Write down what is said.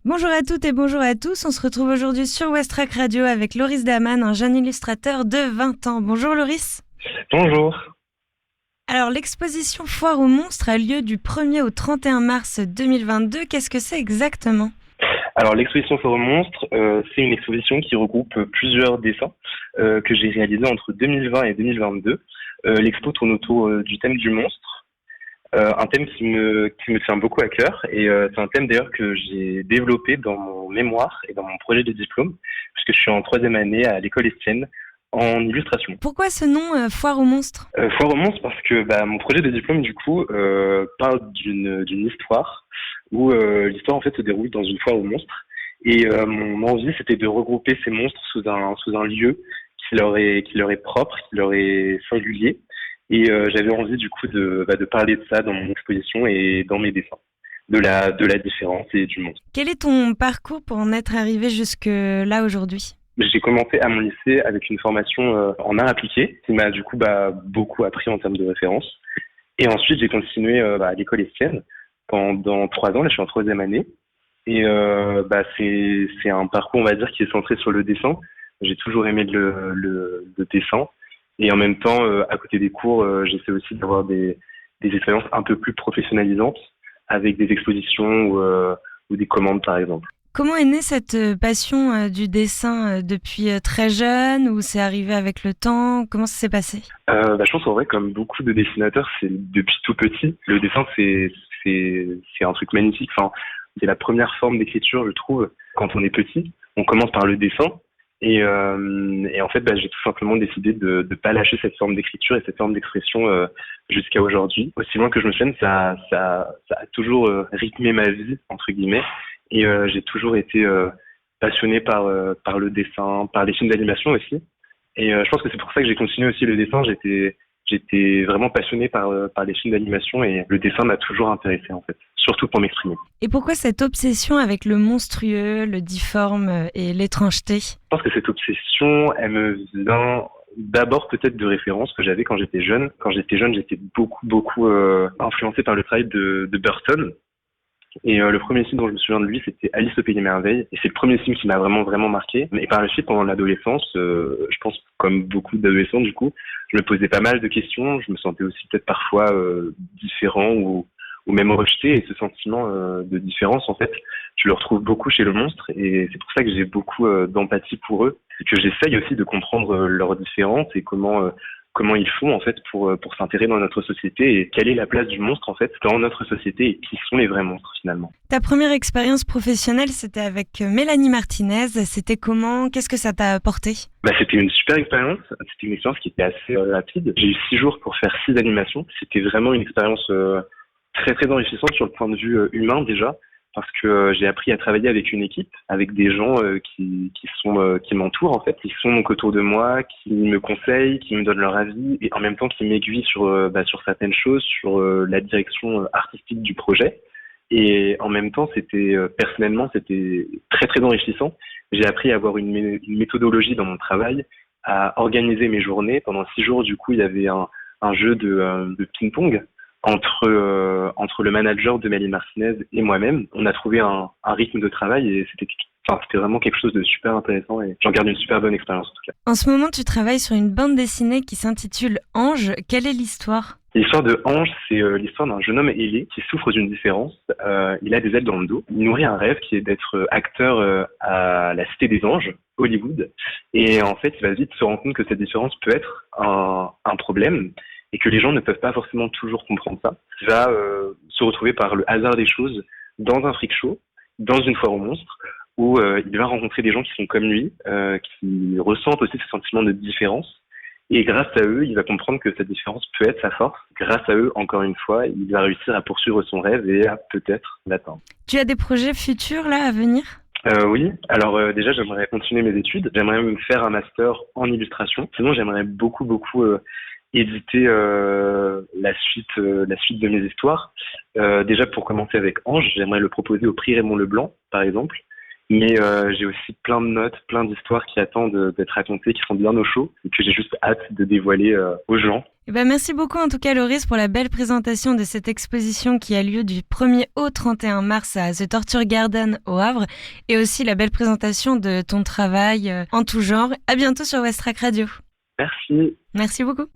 Bonjour à toutes et bonjour à tous. On se retrouve aujourd'hui sur Westrack Radio avec Loris Daman, un jeune illustrateur de 20 ans. Bonjour Loris. Bonjour. Alors l'exposition Foire aux monstres a lieu du 1er au 31 mars 2022. Qu'est-ce que c'est exactement ? Alors l'exposition Forum Monstre, c'est une exposition qui regroupe plusieurs dessins que j'ai réalisés entre 2020 et 2022. L'expo tourne autour du thème du monstre, un thème qui me tient beaucoup à cœur et c'est un thème d'ailleurs que j'ai développé dans mon mémoire et dans mon projet de diplôme puisque je suis en troisième année à l'école Estienne en illustration. Pourquoi ce nom Foire aux monstres ? Foire aux monstres parce que mon projet de diplôme du coup parle d'une histoire où l'histoire en fait se déroule dans une foire aux monstres et mon envie c'était de regrouper ces monstres sous un lieu qui leur est propre, qui leur est singulier et j'avais envie du coup de parler de ça dans mon exposition et dans mes dessins de la différence et du monstre. Quel est ton parcours pour en être arrivé jusque là aujourd'hui ? J'ai commencé à mon lycée avec une formation en art appliqué qui m'a du coup beaucoup appris en termes de référence. Et ensuite, j'ai continué à l'école Estienne pendant 3 ans. Là, je suis en troisième année. Et c'est un parcours, on va dire, qui est centré sur le dessin. J'ai toujours aimé le dessin. Et en même temps, à côté des cours, j'essaie aussi d'avoir des expériences un peu plus professionnalisantes avec des expositions ou des commandes, par exemple. Comment est née cette passion du dessin depuis très jeune ou c'est arrivé avec le temps ? Comment ça s'est passé ? Je pense en vrai, comme beaucoup de dessinateurs, c'est depuis tout petit. Le dessin, c'est un truc magnifique. Enfin, c'est la première forme d'écriture, je trouve, quand on est petit. On commence par le dessin. Et en fait, j'ai tout simplement décidé de pas lâcher cette forme d'écriture et cette forme d'expression jusqu'à aujourd'hui. Aussi loin que je me souvienne, ça a toujours rythmé ma vie, entre guillemets. Et j'ai toujours été passionné par le dessin, par les films d'animation aussi. Et je pense que c'est pour ça que j'ai continué aussi le dessin. J'étais vraiment passionné par les films d'animation et le dessin m'a toujours intéressé en fait, surtout pour m'exprimer. Et pourquoi cette obsession avec le monstrueux, le difforme et l'étrangeté ? Je pense que cette obsession, elle me vient d'abord peut-être de références que j'avais quand j'étais jeune. Quand j'étais jeune, j'étais beaucoup influencé par le travail de Burton. Et le premier film dont je me souviens de lui, c'était Alice au Pays des Merveilles. Et c'est le premier film qui m'a vraiment marqué. Et par la suite, pendant l'adolescence, je pense comme beaucoup d'adolescents du coup, je me posais pas mal de questions. Je me sentais aussi peut-être parfois différent ou même rejeté. Et ce sentiment de différence, en fait, je le retrouve beaucoup chez le monstre. Et c'est pour ça que j'ai beaucoup d'empathie pour eux. Et que j'essaye aussi de comprendre leurs différences et comment ils font en fait pour s'intégrer dans notre société et quelle est la place du monstre en fait dans notre société et qui sont les vrais monstres finalement. Ta première expérience professionnelle, c'était avec Mélanie Martinez. C'était comment ? Qu'est-ce que ça t'a apporté ? C'était une super expérience. C'était une expérience qui était assez rapide. J'ai eu 6 jours pour faire 6 animations. C'était vraiment une expérience très enrichissante sur le point de vue humain déjà. Parce que j'ai appris à travailler avec une équipe, avec des gens qui m'entourent en fait, qui sont donc autour de moi, qui me conseillent, qui me donnent leur avis et en même temps qui m'aiguillent sur certaines choses, sur la direction artistique du projet. Et en même temps, personnellement, c'était très enrichissant. J'ai appris à avoir une méthodologie dans mon travail, à organiser mes journées. Pendant 6 jours, du coup, il y avait un jeu de ping-pong entre le manager de Mélanie Martinez et moi-même. On a trouvé un rythme de travail et c'était vraiment quelque chose de super intéressant et j'en garde une super bonne expérience en tout cas. En ce moment, tu travailles sur une bande dessinée qui s'intitule Ange. Quelle est l'histoire ? L'histoire de Ange, c'est l'histoire d'un jeune homme ailé qui souffre d'une différence. Il a des ailes dans le dos. Il nourrit un rêve qui est d'être acteur à la Cité des Anges, Hollywood. Et en fait, il va vite se rendre compte que cette différence peut être un problème et que les gens ne peuvent pas forcément toujours comprendre ça. Il va se retrouver par le hasard des choses dans un freak show, dans une foire aux monstres, où il va rencontrer des gens qui sont comme lui, qui ressentent aussi ce sentiment de différence. Et grâce à eux, il va comprendre que cette différence peut être sa force. Grâce à eux, encore une fois, il va réussir à poursuivre son rêve et à peut-être l'atteindre. Tu as des projets futurs là à venir ? Oui, alors déjà j'aimerais continuer mes études, j'aimerais même faire un master en illustration. Sinon j'aimerais beaucoup éditer la suite de mes histoires. Déjà pour commencer avec Ange, j'aimerais le proposer au prix Raymond Leblanc par exemple. Mais j'ai aussi plein de notes, plein d'histoires qui attendent d'être racontées, qui sont bien au chaud et que j'ai juste hâte de dévoiler aux gens. Eh ben, merci beaucoup en tout cas Loris pour la belle présentation de cette exposition qui a lieu du 1er au 31 mars à The Torture Garden au Havre et aussi la belle présentation de ton travail en tout genre. À bientôt sur Westrack Radio. Merci. Merci beaucoup.